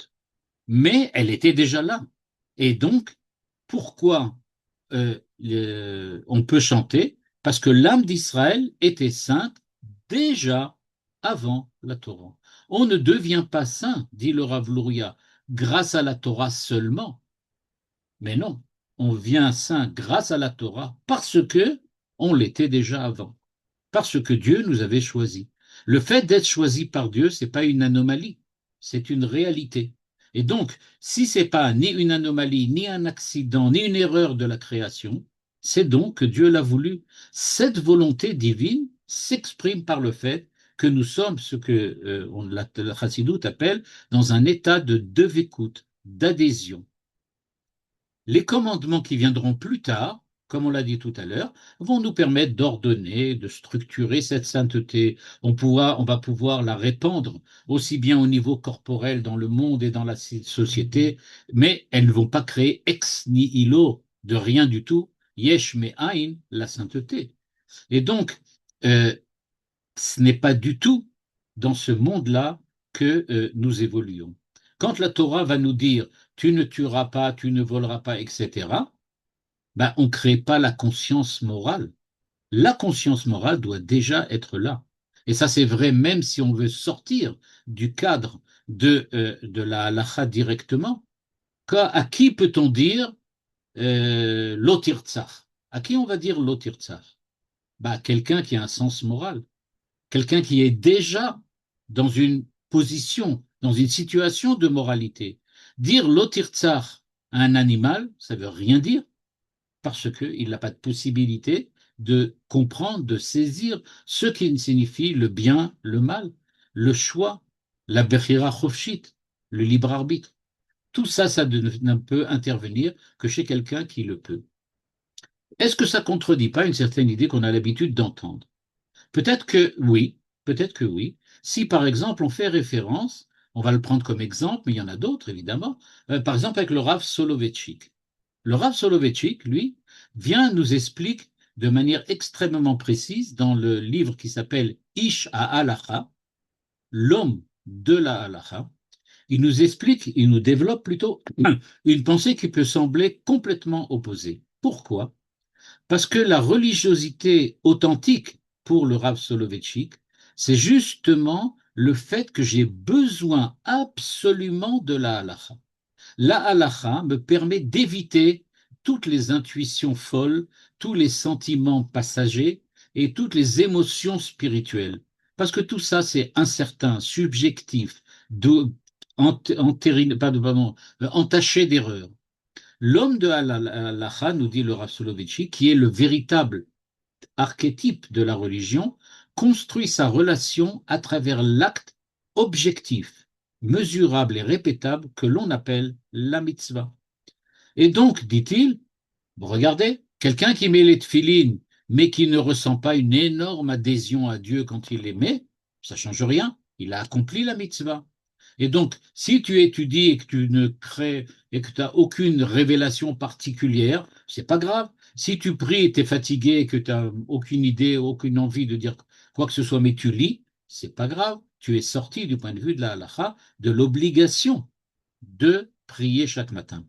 Mais elle était déjà là. Et donc, pourquoi on peut chanter? Parce que l'âme d'Israël était sainte déjà avant la Torah. On ne devient pas saint, dit le Rav Luria, grâce à la Torah seulement. Mais non, on vient saint grâce à la Torah parce que on l'était déjà avant, parce que Dieu nous avait choisis. Le fait d'être choisi par Dieu, c'est pas une anomalie, c'est une réalité. Et donc, si ce n'est pas ni une anomalie, ni un accident, ni une erreur de la création, c'est donc que Dieu l'a voulu. Cette volonté divine s'exprime par le fait que nous sommes ce que la Chassidoute appelle dans un état de devekut, d'adhésion. Les commandements qui viendront plus tard, comme on l'a dit tout à l'heure, vont nous permettre d'ordonner, de structurer cette sainteté. On va pouvoir la répandre aussi bien au niveau corporel dans le monde et dans la société, mais elles ne vont pas créer ex nihilo de rien du tout, yesh me'ain, la sainteté. Et donc, euh, ce n'est pas du tout dans ce monde-là que nous évoluons. Quand la Torah va nous dire tu ne tueras pas, tu ne voleras pas, etc., ben, on ne crée pas la conscience morale. La conscience morale doit déjà être là. Et ça, c'est vrai même si on veut sortir du cadre de la halakha directement. À qui peut-on dire lotirtzach? À qui on va dire lotirtzach? Ben, quelqu'un qui a un sens moral, quelqu'un qui est déjà dans une position, dans une situation de moralité. Dire lotirtzach à un animal, ça ne veut rien dire parce qu'il n'a pas de possibilité de comprendre, de saisir ce qui signifie le bien, le mal, le choix, la bechira chofshit, le libre arbitre. Tout ça, ça ne peut intervenir que chez quelqu'un qui le peut. Est-ce que ça contredit pas une certaine idée qu'on a l'habitude d'entendre? Peut-être que oui, peut-être que oui. Si par exemple on fait référence, on va le prendre comme exemple, mais il y en a d'autres évidemment, par exemple avec le Rav Soloveitchik. Le Rav Soloveitchik, lui, vient nous explique de manière extrêmement précise dans le livre qui s'appelle Ish HaHalacha, l'homme de la halacha. Il nous explique, il nous développe plutôt une pensée qui peut sembler complètement opposée. Pourquoi? Parce que la religiosité authentique pour le Rav Soloveitchik, c'est justement le fait que j'ai besoin absolument de la halacha. La halacha me permet d'éviter toutes les intuitions folles, tous les sentiments passagers et toutes les émotions spirituelles. Parce que tout ça, c'est incertain, subjectif, entaché d'erreurs. L'homme de halacha, nous dit le Rav Soloveitchik, qui est le véritable archétype de la religion, construit sa relation à travers l'acte objectif, mesurable et répétable que l'on appelle la mitzvah. Et donc, dit-il, regardez, quelqu'un qui met les tefilines, mais qui ne ressent pas une énorme adhésion à Dieu quand il les met, ça ne change rien, il a accompli la mitzvah. Et donc, si tu étudies et que tu ne crées et que tu n'as aucune révélation particulière, c'est pas grave. Si tu pries et tu es fatigué et que tu n'as aucune idée, aucune envie de dire quoi que ce soit, mais tu lis, c'est pas grave. Tu es sorti du point de vue de la halakha de l'obligation de prier chaque matin.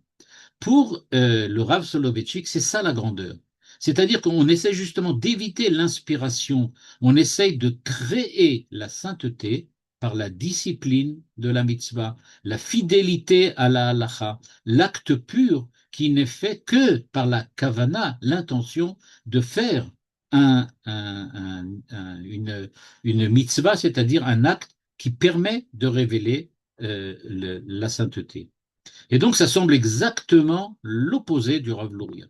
Pour le Rav Soloveitchik, c'est ça la grandeur. C'est-à-dire qu'on essaie justement d'éviter l'inspiration, on essaye de créer la sainteté par la discipline de la mitzvah, la fidélité à la halacha, l'acte pur qui n'est fait que par la kavana, l'intention de faire une mitzvah, c'est-à-dire un acte qui permet de révéler la sainteté. Et donc, ça semble exactement l'opposé du Rav Luria.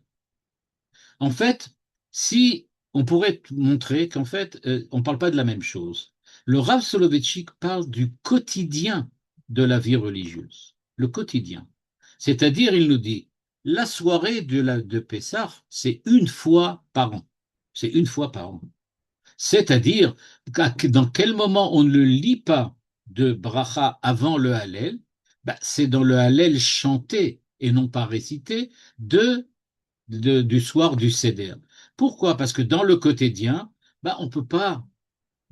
En fait, si on pourrait montrer qu'en fait, on ne parle pas de la même chose. Le Rav Soloveitchik parle du quotidien de la vie religieuse. Le quotidien. C'est-à-dire, il nous dit, la soirée de Pessah, c'est une fois par an. C'est une fois par an. C'est-à-dire, dans quel moment on ne lit pas de bracha avant le Hallel, c'est dans le Hallel chanté et non pas récité du soir du Seder. Pourquoi? Parce que dans le quotidien, on ne peut pas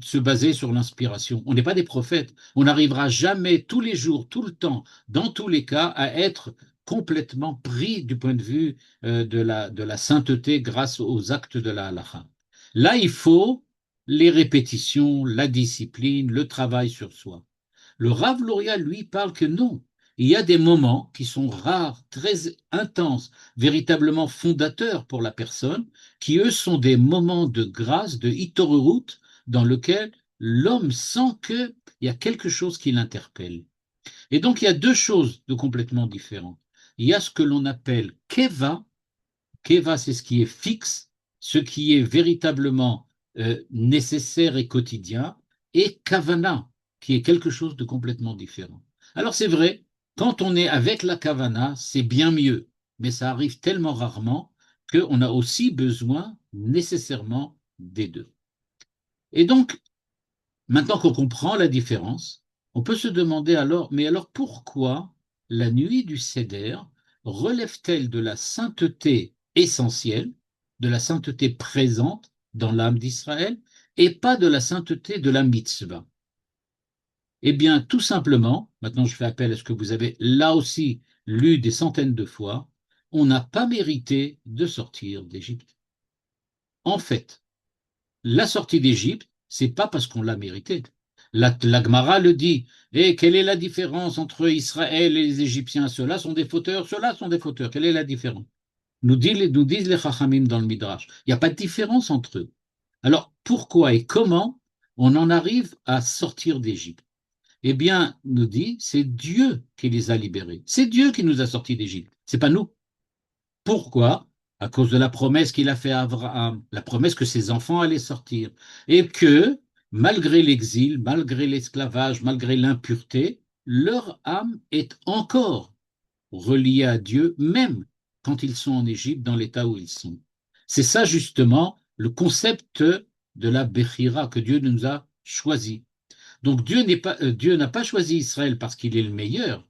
se baser sur l'inspiration. On n'est pas des prophètes. On n'arrivera jamais tous les jours, tout le temps, dans tous les cas, à être complètement pris du point de vue de la sainteté grâce aux actes de la halakha. Là, il faut les répétitions, la discipline, le travail sur soi. Le Rav Luria, lui, parle que non. Il y a des moments qui sont rares, très intenses, véritablement fondateurs pour la personne, qui eux sont des moments de grâce, de hitorurut, dans lequel l'homme sent qu'il y a quelque chose qui l'interpelle. Et donc, il y a deux choses de complètement différentes. Il y a ce que l'on appelle keva. Keva, c'est ce qui est fixe, ce qui est véritablement nécessaire et quotidien, et kavana, qui est quelque chose de complètement différent. Alors, c'est vrai, quand on est avec la kavana, c'est bien mieux, mais ça arrive tellement rarement qu'on a aussi besoin nécessairement des deux. Et donc, maintenant qu'on comprend la différence, on peut se demander alors, mais alors pourquoi la nuit du Seder relève-t-elle de la sainteté essentielle, de la sainteté présente dans l'âme d'Israël, et pas de la sainteté de la mitzvah? Eh bien, tout simplement, maintenant je fais appel à ce que vous avez là aussi lu des centaines de fois, on n'a pas mérité de sortir d'Égypte. En fait, la sortie d'Égypte, c'est pas parce qu'on l'a mérité. La Gemara le dit. Et quelle est la différence entre Israël et les Égyptiens? Ceux-là sont des fauteurs, ceux-là sont des fauteurs. Quelle est la différence? Nous disent les Chachamim dans le Midrash. Il n'y a pas de différence entre eux. Alors, pourquoi et comment on en arrive à sortir d'Égypte? Eh bien, nous dit, c'est Dieu qui les a libérés. C'est Dieu qui nous a sortis d'Égypte. C'est pas nous. Pourquoi? À cause de la promesse qu'il a fait à Abraham, la promesse que ses enfants allaient sortir, et que, malgré l'exil, malgré l'esclavage, malgré l'impureté, leur âme est encore reliée à Dieu, même quand ils sont en Égypte, dans l'état où ils sont. C'est ça justement le concept de la Bechira que Dieu nous a choisi. Donc Dieu n'a pas choisi Israël parce qu'il est le meilleur,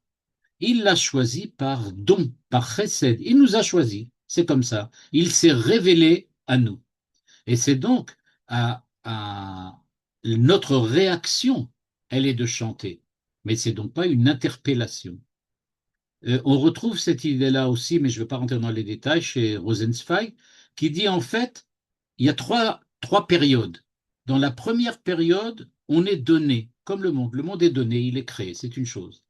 il l'a choisi par don, par chesed. Il nous a choisis. C'est comme ça. Il s'est révélé à nous. Et c'est donc à notre réaction, elle est de chanter. Mais c'est donc pas une interpellation. On retrouve cette idée-là aussi, mais je ne vais pas rentrer dans les détails, chez Rosenzweig, qui dit en fait, il y a trois périodes. Dans la première période, on est donné, comme le monde. Le monde est donné, il est créé, c'est une chose.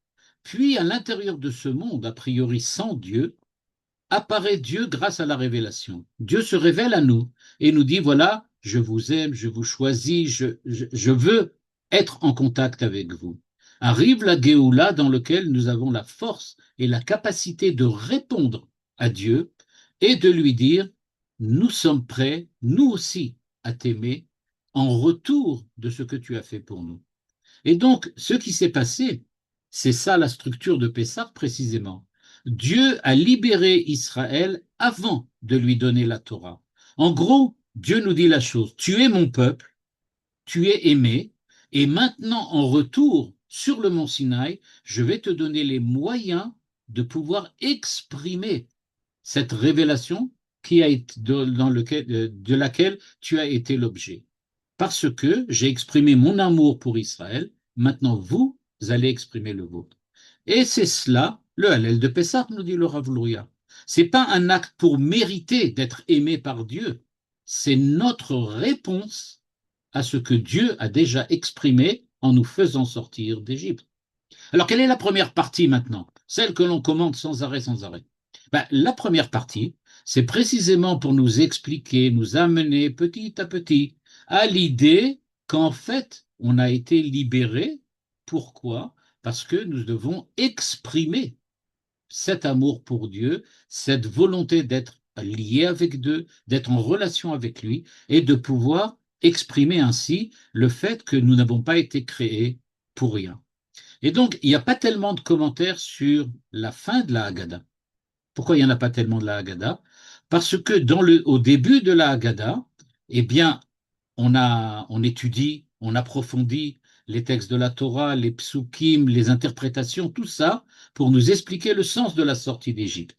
Puis, à l'intérieur de ce monde, a priori sans Dieu, apparaît Dieu grâce à la révélation. Dieu se révèle à nous et nous dit, voilà, je vous aime, je vous choisis, je veux être en contact avec vous. Arrive la Géoula dans laquelle nous avons la force et la capacité de répondre à Dieu et de lui dire, nous sommes prêts, nous aussi, à t'aimer en retour de ce que tu as fait pour nous. Et donc, ce qui s'est passé, c'est ça la structure de Pessah précisément. Dieu a libéré Israël avant de lui donner la Torah. En gros, Dieu nous dit la chose, tu es mon peuple, tu es aimé, et maintenant en retour, sur le mont Sinaï, je vais te donner les moyens de pouvoir exprimer cette révélation qui a été de laquelle tu as été l'objet. Parce que j'ai exprimé mon amour pour Israël, maintenant vous allez exprimer le vôtre. Et c'est cela, le Hallel de Pessah, nous dit le Rav Louria. C'est pas un acte pour mériter d'être aimé par Dieu, c'est notre réponse à ce que Dieu a déjà exprimé en nous faisant sortir d'Égypte. Alors, quelle est la première partie maintenant? Celle que l'on commente sans arrêt, sans arrêt. Ben, la première partie, c'est précisément pour nous expliquer, nous amener petit à petit à l'idée qu'en fait, on a été libéré. Pourquoi? Parce que nous devons exprimer cet amour pour Dieu, cette volonté d'être lié avec Dieu, d'être en relation avec lui et de pouvoir exprimer ainsi le fait que nous n'avons pas été créés pour rien. Et donc, il n'y a pas tellement de commentaires sur la fin de la Haggadah. Pourquoi il n'y en a pas tellement de la Haggadah? Parce que au début de la Haggadah, eh bien, on étudie, on approfondit les textes de la Torah, les psukim, les interprétations, tout ça, pour nous expliquer le sens de la sortie d'Égypte.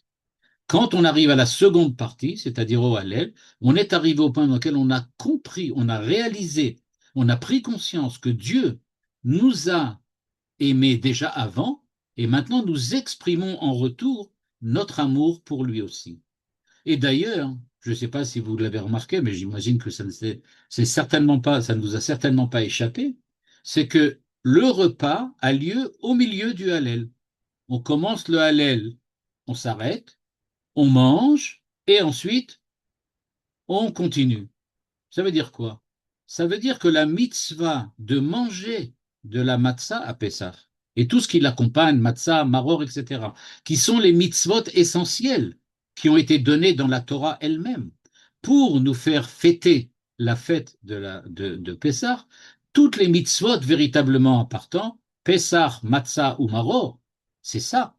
Quand on arrive à la seconde partie, c'est-à-dire au Hallel, on est arrivé au point dans lequel on a compris, on a réalisé, on a pris conscience que Dieu nous a aimés déjà avant, et maintenant nous exprimons en retour notre amour pour lui aussi. Et d'ailleurs, je ne sais pas si vous l'avez remarqué, mais j'imagine que c'est certainement pas, ça ne vous a certainement pas échappé, c'est que le repas a lieu au milieu du Hallel. On commence le Hallel, on s'arrête, on mange, et ensuite on continue. Ça veut dire quoi? Ça veut dire que la mitzvah de manger de la matzah à Pessah et tout ce qui l'accompagne, matzah, maror, etc., qui sont les mitzvot essentiels qui ont été donnés dans la Torah elle-même pour nous faire fêter la fête de Pessah. Toutes les mitzvot véritablement appartant, Pessah, matzah ou maror, c'est ça.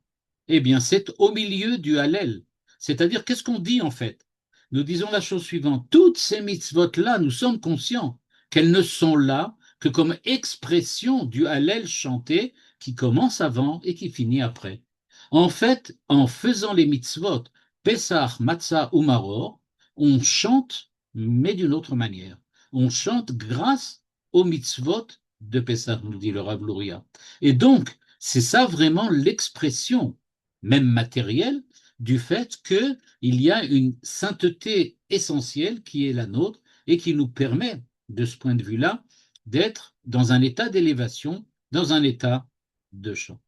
Eh bien, c'est au milieu du Hallel. C'est-à-dire, qu'est-ce qu'on dit en fait? Nous disons la chose suivante. Toutes ces mitzvot-là, nous sommes conscients qu'elles ne sont là que comme expression du Hallel chanté qui commence avant et qui finit après. En fait, en faisant les mitzvot, Pessah, Matzah ou Maror, on chante, mais d'une autre manière. On chante grâce aux mitzvot de Pessah, nous dit le Rav Luria. Et donc, c'est ça vraiment l'expression, même matérielle, du fait qu'il y a une sainteté essentielle qui est la nôtre et qui nous permet, de ce point de vue-là, d'être dans un état d'élévation, dans un état de chant.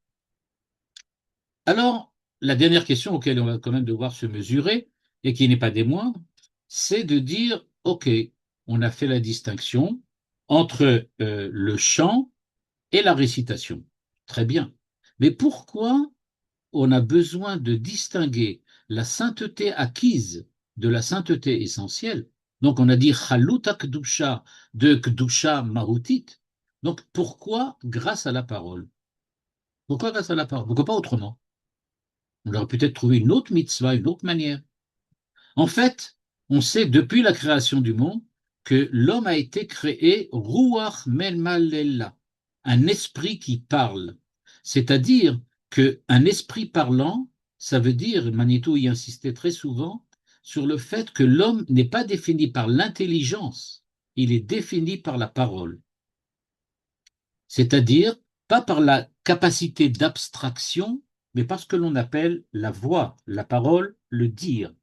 Alors, la dernière question auquel on va quand même devoir se mesurer, et qui n'est pas des moindres, c'est de dire, OK, on a fait la distinction entre le chant et la récitation. Très bien. Mais pourquoi on a besoin de distinguer la sainteté acquise de la sainteté essentielle? Donc, on a dit Chaluta Kdusha de Kdusha Mahutit. Donc, pourquoi grâce à la parole? Pourquoi grâce à la parole? Pourquoi pas autrement? On aurait peut-être trouvé une autre mitzvah, une autre manière. En fait, on sait depuis la création du monde que l'homme a été créé Ruach Melmalella, un esprit qui parle. C'est-à-dire qu'un esprit parlant, ça veut dire, Manitou y insistait très souvent, sur le fait que l'homme n'est pas défini par l'intelligence, il est défini par la parole. C'est-à-dire pas par la capacité d'abstraction, mais par ce que l'on appelle la voix, la parole, le dire.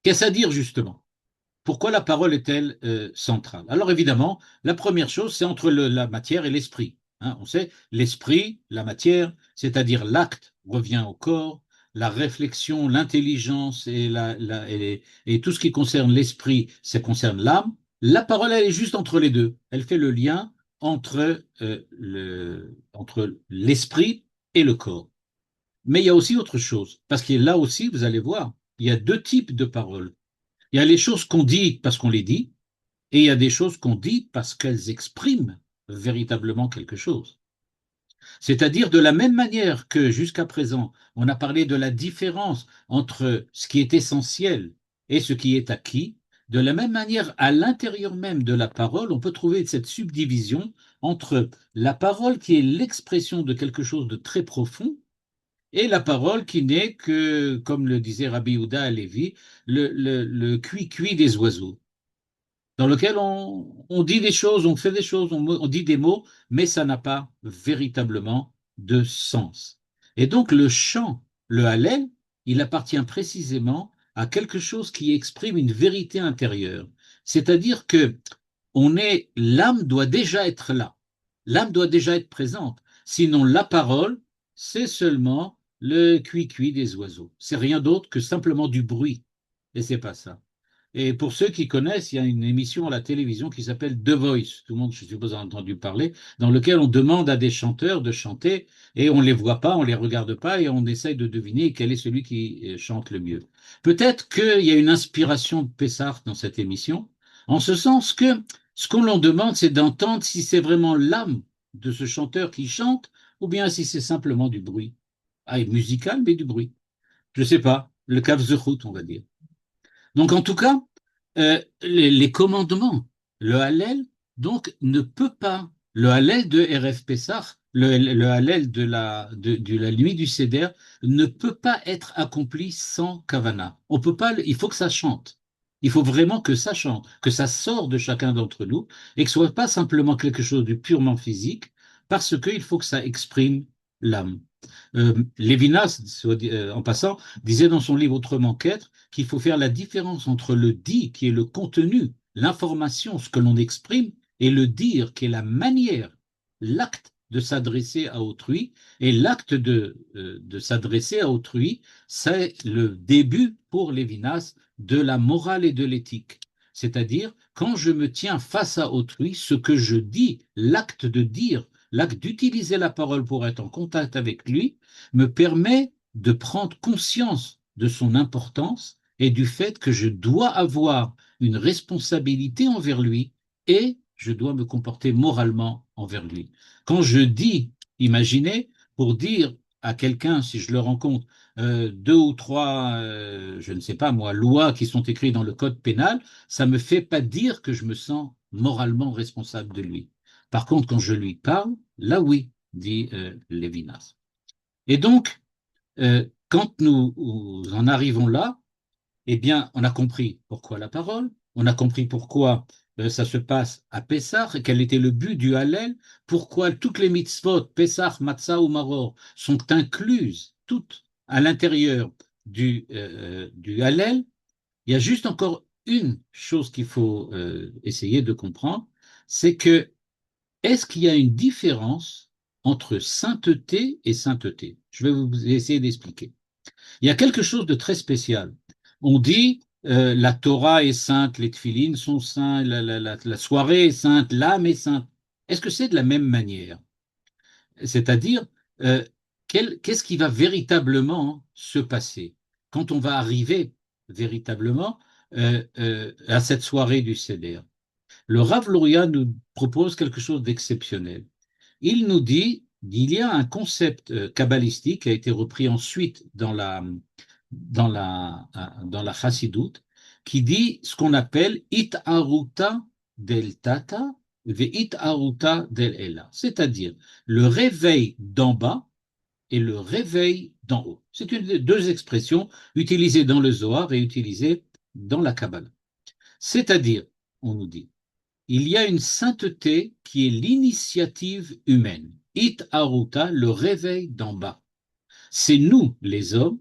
Qu'est-ce à dire justement? Pourquoi la parole est-elle centrale? Alors évidemment, la première chose, c'est entre la matière et l'esprit. Hein, on sait, l'esprit, la matière, c'est-à-dire l'acte revient au corps, la réflexion, l'intelligence et tout ce qui concerne l'esprit, ça concerne l'âme. La parole, elle est juste entre les deux. Elle fait le lien entre l'esprit et le corps. Mais il y a aussi autre chose, parce que là aussi, vous allez voir, il y a deux types de paroles. Il y a les choses qu'on dit parce qu'on les dit, et il y a des choses qu'on dit parce qu'elles expriment véritablement quelque chose. C'est-à-dire de la même manière que jusqu'à présent, on a parlé de la différence entre ce qui est essentiel et ce qui est acquis, de la même manière, à l'intérieur même de la parole, on peut trouver cette subdivision entre la parole qui est l'expression de quelque chose de très profond et la parole qui n'est que, comme le disait Rabbi Houda à Lévi, le cuit-cuit des oiseaux, dans lequel on dit des choses, on fait des choses, on dit des mots, mais ça n'a pas véritablement de sens. Et donc le chant, le Hallel, il appartient précisément à quelque chose qui exprime une vérité intérieure. C'est-à-dire que l'âme doit déjà être là, l'âme doit déjà être présente. Sinon, la parole, c'est seulement le cuit-cuit des oiseaux. C'est rien d'autre que simplement du bruit. Et c'est pas ça. Et pour ceux qui connaissent, il y a une émission à la télévision qui s'appelle The Voice, tout le monde, je suppose, a entendu parler, dans lequel on demande à des chanteurs de chanter et on ne les voit pas, on ne les regarde pas et on essaye de deviner quel est celui qui chante le mieux. Peut-être qu'il y a une inspiration de Pessard dans cette émission, en ce sens que ce qu'on leur demande, c'est d'entendre si c'est vraiment l'âme de ce chanteur qui chante ou bien si c'est simplement du bruit. Ah, musical, mais du bruit. Je ne sais pas, le Kavzechut, on va dire. Donc, en tout cas, les commandements, le Hallel, donc, ne peut pas, le Hallel de RF Pessah, le Hallel de la nuit du Seder, ne peut pas être accompli sans Kavana. On peut pas, il faut que ça chante. Il faut vraiment que ça chante, que ça sort de chacun d'entre nous et que ce soit pas simplement quelque chose de purement physique, parce qu'il faut que ça exprime l'âme. Lévinas, en passant, disait dans son livre Autrement qu'être qu'il faut faire la différence entre le dit, qui est le contenu, l'information, ce que l'on exprime, et le dire, qui est la manière, l'acte de s'adresser à autrui. Et l'acte de s'adresser à autrui, c'est le début pour Lévinas de la morale et de l'éthique. c'est-à-dire quand je me tiens face à autrui, ce que je dis, l'acte de dire, l'acte d'utiliser la parole pour être en contact avec lui, me permet de prendre conscience de son importance et du fait que je dois avoir une responsabilité envers lui et je dois me comporter moralement envers lui. Quand je dis, imaginez, pour dire à quelqu'un, si je le rencontre, deux ou trois, je ne sais pas moi, lois qui sont écrites dans le code pénal, ça ne me fait pas dire que je me sens moralement responsable de lui. Par contre, quand je lui parle, là oui, dit Lévinas. Et donc, quand nous en arrivons là, eh bien, on a compris pourquoi la parole, on a compris pourquoi ça se passe à Pessah, et quel était le but du Hallel, pourquoi toutes les mitzvot, Pessah, Matzah ou Maror, sont incluses toutes à l'intérieur du Hallel. Il y a juste encore une chose qu'il faut essayer de comprendre, c'est que est-ce qu'il y a une différence entre sainteté et sainteté? Je vais vous essayer d'expliquer. Il y a quelque chose de très spécial. On dit la Torah est sainte, les tefilines sont saints, la soirée est sainte, l'âme est sainte. Est-ce que c'est de la même manière? C'est-à-dire, euh, qu'est-ce qui va véritablement se passer quand on va arriver véritablement à cette soirée du Seder? Le Rav Luria nous propose quelque chose d'exceptionnel. Il nous dit qu'il y a un concept kabbalistique qui a été repris ensuite dans la Chassidoute, qui dit ce qu'on appelle it aruta del tata ve it aruta del ela, c'est-à-dire le réveil d'en bas et le réveil d'en haut. C'est une des deux expressions utilisées dans le Zohar et utilisées dans la Kabbalah. C'est-à-dire, on nous dit, il y a une sainteté qui est l'initiative humaine. It aruta, le réveil d'en bas. C'est nous, les hommes,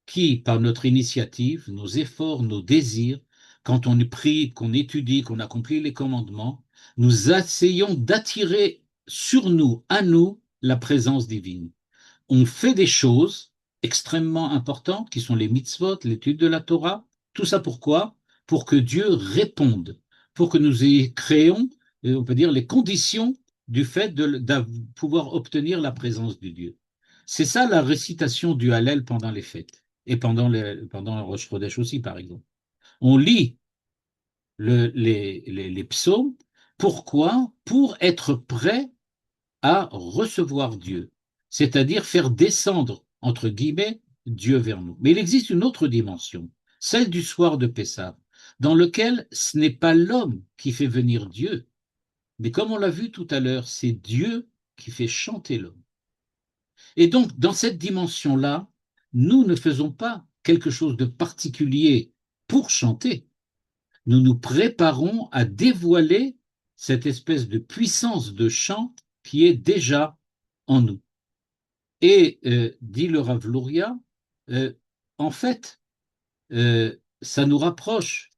qui, par notre initiative, nos efforts, nos désirs, quand on prie, qu'on étudie, qu'on accomplit les commandements, nous essayons d'attirer sur nous, à nous, la présence divine. On fait des choses extrêmement importantes qui sont les mitzvot, l'étude de la Torah. Tout ça pourquoi? Pour que Dieu réponde, pour que nous créons, on peut dire, les conditions du fait de pouvoir obtenir la présence de Dieu. C'est ça la récitation du Hallel pendant les fêtes et pendant le Rosh Chodesh aussi, par exemple. On lit les psaumes. Pourquoi? Pour être prêt à recevoir Dieu, c'est-à-dire faire descendre, entre guillemets, Dieu vers nous. Mais il existe une autre dimension, celle du soir de Pessah, dans lequel ce n'est pas l'homme qui fait venir Dieu, mais comme on l'a vu tout à l'heure, c'est Dieu qui fait chanter l'homme. Et donc, dans cette dimension-là, nous ne faisons pas quelque chose de particulier pour chanter. Nous nous préparons à dévoiler cette espèce de puissance de chant qui est déjà en nous. Et dit le Rav Luria, en fait, ça nous rapproche,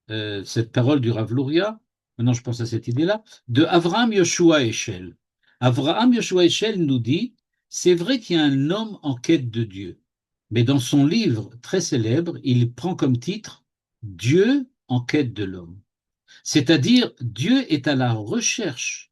cette parole du Rav Luria, maintenant je pense à cette idée-là, de Avraham Yoshua Eshel. Avraham Yoshua Eshel nous dit, c'est vrai qu'il y a un homme en quête de Dieu, mais dans son livre très célèbre, il prend comme titre Dieu en quête de l'homme. C'est-à-dire, Dieu est à la recherche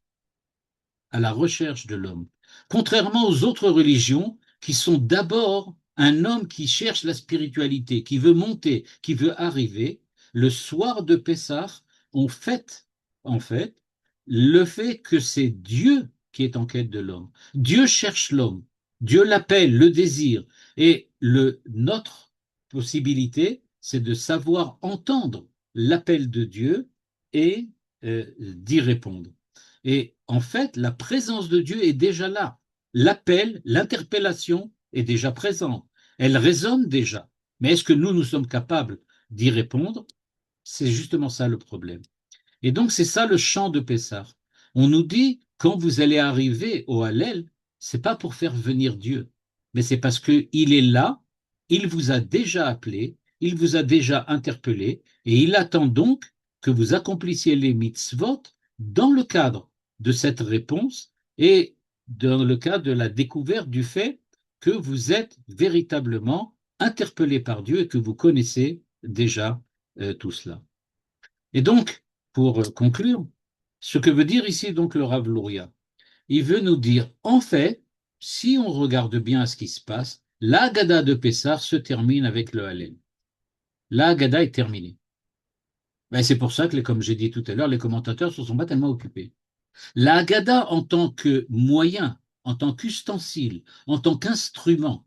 de l'homme. Contrairement aux autres religions qui sont d'abord un homme qui cherche la spiritualité, qui veut monter, qui veut arriver, le soir de Pessah, on fête en fait le fait que c'est Dieu qui est en quête de l'homme. Dieu cherche l'homme, Dieu l'appelle, le désire, et notre possibilité, c'est de savoir entendre l'appel de Dieu et d'y répondre. Et en fait, la présence de Dieu est déjà là. L'appel, l'interpellation est déjà présente. Elle résonne déjà. Mais est-ce que nous sommes capables d'y répondre? C'est justement ça le problème. Et donc, c'est ça le chant de Pessah. On nous dit, quand vous allez arriver au Hallel, c'est pas pour faire venir Dieu, mais c'est parce qu'il est là, il vous a déjà appelé, il vous a déjà interpellé, et il attend donc que vous accomplissiez les mitzvot dans le cadre de cette réponse et dans le cadre de la découverte du fait que vous êtes véritablement interpellé par Dieu et que vous connaissez déjà tout cela. Et donc, pour conclure, ce que veut dire ici donc le Rav Luria, il veut nous dire, en fait, si on regarde bien ce qui se passe, la Haggadah de Pessah se termine avec le Hallel. La Haggadah est terminée. Ben, c'est pour ça que, comme j'ai dit tout à l'heure, les commentateurs ne se sont pas tellement occupés. La Haggadah en tant que moyen, en tant qu'ustensile, en tant qu'instrument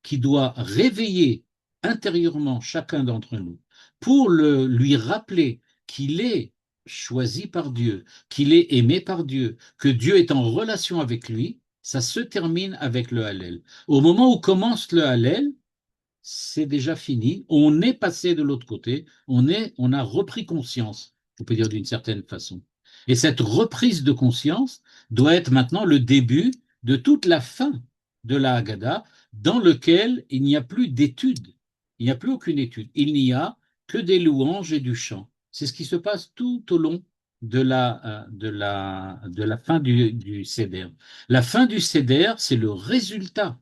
qui doit réveiller intérieurement chacun d'entre nous pour lui rappeler qu'il est choisi par Dieu, qu'il est aimé par Dieu, que Dieu est en relation avec lui, ça se termine avec le Hallel. Au moment où commence le Hallel, c'est déjà fini, on est passé de l'autre côté, on a repris conscience, on peut dire d'une certaine façon. Et cette reprise de conscience doit être maintenant le début de toute la fin de la Haggadah, dans lequel il n'y a plus d'études, il n'y a plus aucune étude, il n'y a que des louanges et du chant. C'est ce qui se passe tout au long de la fin du Seder. La fin du Seder, c'est le résultat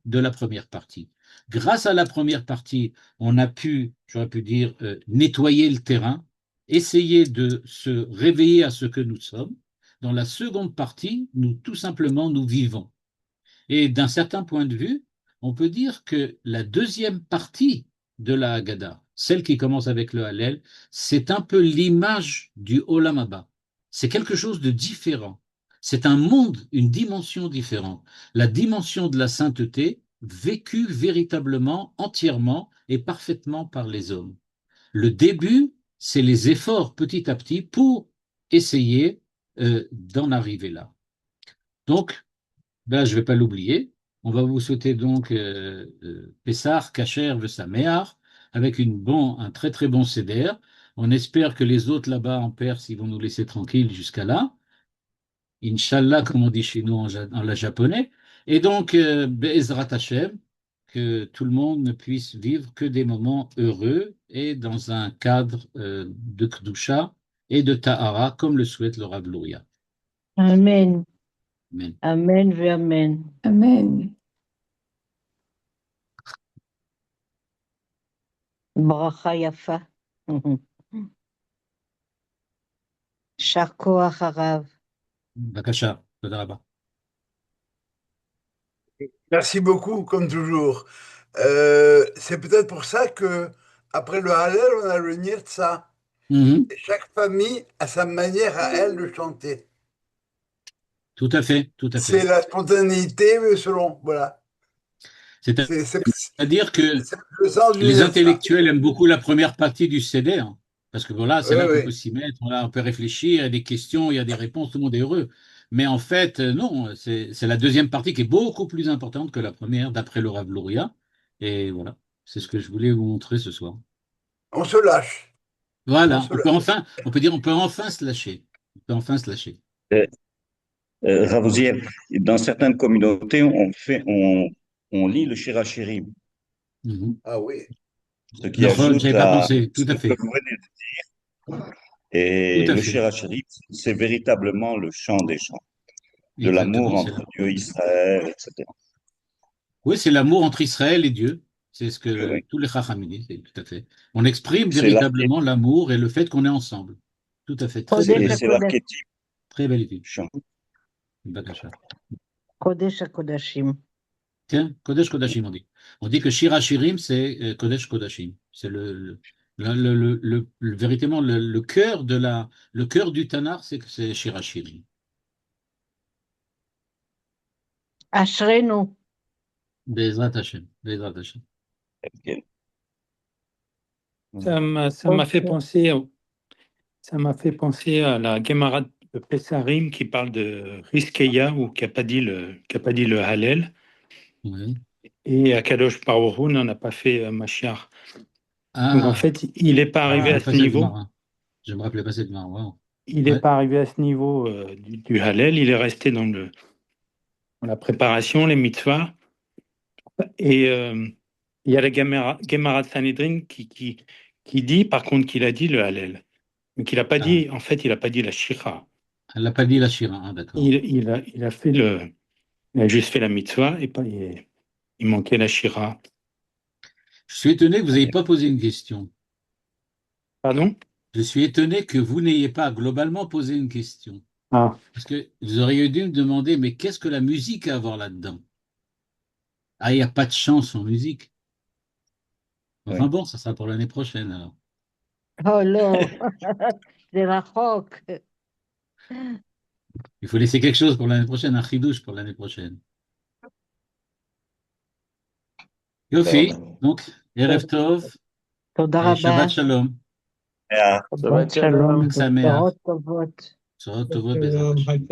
de la première partie. Grâce à la première partie, on a pu, j'aurais pu dire, nettoyer le terrain, essayer de se réveiller à ce que nous sommes. Dans la seconde partie, nous tout simplement nous vivons. Et d'un certain point de vue, on peut dire que la deuxième partie de la Haggadah, celle qui commence avec le Hallel, c'est un peu l'image du Olam Haba. C'est quelque chose de différent. C'est un monde, une dimension différente. La dimension de la sainteté vécue véritablement, entièrement et parfaitement par les hommes. Le début, c'est les efforts petit à petit pour essayer d'en arriver là. Donc, là, je ne vais pas l'oublier. On va vous souhaiter donc Pessah, Kacher, Vesameach, avec un très très bon Seder. On espère que les autres là-bas en Perse, ils vont nous laisser tranquilles jusqu'à là. Inch'Allah, comme on dit chez nous en la japonais. Et donc, Be'ezrat Hashem, que tout le monde ne puisse vivre que des moments heureux et dans un cadre de Kedusha et de Tahara, comme le souhaite le Rav Luria. Amen. Amen. Amen ואמן. Amen. ברכה יפה. יישר כוח הרב. Bakasha, תודה רבה. Merci beaucoup, comme toujours. C'est peut-être pour ça que après le Hallel, on a le Nirtza. Mhm. Et chaque famille a sa manière à elle de chanter. Tout à fait, tout à C'est fait. la spontanéité, mais selon, voilà. C'est- C'est C'est-à-dire que le sens du les Nirtza. intellectuels aiment beaucoup la première partie du CD, hein, parce que voilà, c'est Oui, là qu'on peut oui. s'y mettre, là, on peut réfléchir, il y a des questions, il y a des réponses, tout le monde est heureux. Mais en fait, non, c'est la deuxième partie qui est beaucoup plus importante que la première, d'après le Rav Luria. Et voilà, c'est ce que je voulais vous montrer ce soir. On se lâche. On Voilà, se lâche. on peut dire, on peut enfin se lâcher. On peut enfin se lâcher. Ravosiel, dans certaines communautés, on lit le Shirachirim, Mhm. Ah oui. ce qui Nahon, ajoute j'avais pas à pensé, ce tout à que fait, vous venez de dire. tout Et à le fait, Shirachirim, c'est véritablement le chant des chants, de l'amour exactement. entre Dieu et Israël, etc. Oui, c'est l'amour entre Israël et Dieu. C'est ce que Oui. tous les Chachamim disent, c'est tout à fait. On exprime C'est véritablement l'amour et le fait qu'on est ensemble. Tout à fait. Très très קודש et belle, c'est הקודש, l'archétype très belle étude. du chant. Bakasha. קודש הקודשים. Tiens, Kodesh Kodashim, on dit. On dit que Shira Shirim, c'est Kodesh Kodashim. C'est véritablement le cœur le cœur du Tanar, c'est Shira Shirim. אשרינו. Bezrat Hashem, Bezrat Hashem. Ça m'a fait penser, à la Gemara de Pessarim qui parle de Rizkeya ou qui n'a pas dit le Hallel. Oui. Et Akadosh Baruch Hu n'en a pas fait Mashiach. Donc en Ah, fait, il n'est pas je me arrivé à rappelais ce pas cette niveau. Gemara. Je me rappelais pas cette Gemara. Wow. Il n'est Ouais. pas arrivé à ce niveau du Hallel. Il est resté dans la préparation, les mitzvahs. Et il y a la Gemara de Sanhedrin qui dit, par contre, qu'il a dit le Hallel. Mais qu'il n'a pas dit, en fait, il n'a pas dit la Shira. Elle n'a pas dit la Shira, hein, d'accord. Il a juste fait la mitzvah et il manquait la Shira. Je suis étonné que vous n'ayez pas posé une question. Pardon? Je suis étonné que vous n'ayez pas globalement posé une question. Ah, Parce que vous auriez dû me demander, mais qu'est-ce que la musique a à voir là-dedans? Ah, il n'y a pas de chance en musique. Enfin Oui. bon, ça sera pour l'année prochaine alors. Oh לא, זה רחוק. Il faut laisser quelque chose pour l'année prochaine, un chidouche pour l'année prochaine. Yofi, טוב. donc, Erev Tov תודה et רבה. Shabbat Shalom. אה, שבת שלום, חג שמח. בשורות טובות. בשורות טובות בעזרת השם.